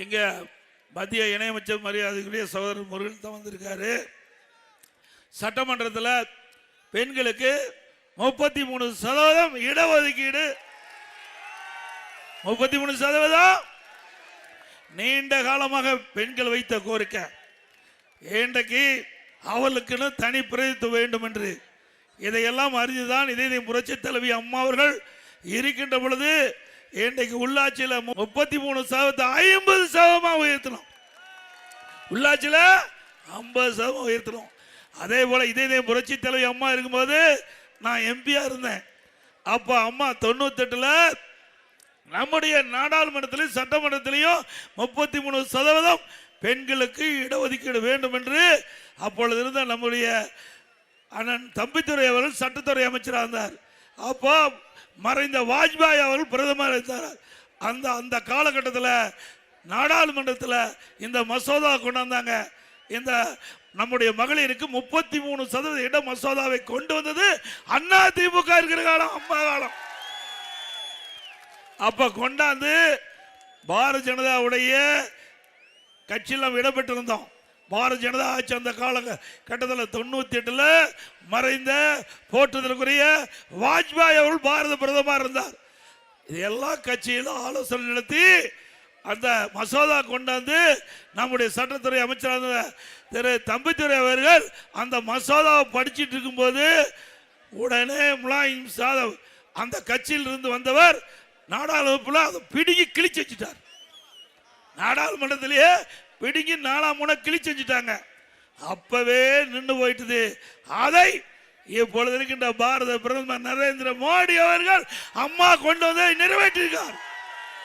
எங்க மத்திய இணையமைச்சர் மரியாதைக்குரிய சகோதரர் முருகன் தான் வந்திருக்காரு. சட்டமன்றத்தில் பெண்களுக்கு 33% இடஒதுக்கீடு, 33% நீண்ட காலமாக பெண்கள் வைத்த கோரிக்கை. இன்றைக்கு அவளுக்குன்னு தனி பிரதித்துவம் வேண்டும் என்று இதையெல்லாம் அறிந்துதான் இதே புரட்சி தலைவி அம்மா அவர்கள் இருக்கின்ற பொழுது இன்றைக்கு உள்ளாட்சியில் 33% 50% உயர்த்தணும். உள்ளாட்சியில் 50% உயர்த்தணும். அதே போல இதே புரட்சி தலைவி அம்மா இருக்கும்போது நான் எம்பியா இருந்தேன். அப்ப அம்மா 98ல் நம்முடைய நாடாளுமன்றத்திலும் சட்டமன்றத்திலையும் 33% பெண்களுக்கு இடஒதுக்கீடு வேண்டும் என்று அப்பொழுது இருந்த நம்முடைய அண்ணன் தம்பித்துறை அவர்கள் சட்டத்துறை அமைச்சராக இருந்தார். அப்போ மறைந்த வாஜ்பாய் அவர்கள் பிரதமர் இருந்தார். அந்த காலகட்டத்தில் நாடாளுமன்றத்தில் இந்த மசோதா கொண்டாந்தாங்க. இந்த நம்முடைய மகளிருக்கு 33% இட மசோதாவை கொண்டு வந்தது அண்ணா திமுக இருக்கிற காலம், அம்மா காலம். அப்ப கொண்டாந்து பாரதிய ஜனதாவுடைய கட்சியில் நாம் இடம்பெற்றிருந்தோம். பாரதிய ஜனதா ஆட்சி அந்த காலகட்டத்தில் 98ல் மறைந்த போற்றுதலுக்குரிய வாஜ்பாய் அவர்கள் பாரத பிரதமர் இருந்தார். இது எல்லா கட்சியிலும் ஆலோசனை நடத்தி அந்த மசோதா கொண்டாந்து நம்முடைய சட்டத்துறை அமைச்சரான திரு தம்பித்துறை அவர்கள் அந்த மசோதாவை படிச்சுட்டு இருக்கும்போது உடனே முலாயம் யாதவ் அந்த கட்சியில் இருந்து வந்தவர் நாடாளுமன்றத்தில் அதை பிடுங்கி கிழிச்சு வச்சுட்டார். நாடாளுமன்றத்திலேயே பிடுங்கி 4ஆம் முனை கிழிச்சு வச்சுட்டாங்க. அப்பவே நின்று போயிட்டது. அதை இப்பொழுது இருக்கின்ற பாரத பிரதமர் நரேந்திர மோடி அவர்கள் அம்மா கொண்டு வந்து நிறைவேற்றிருக்கார்.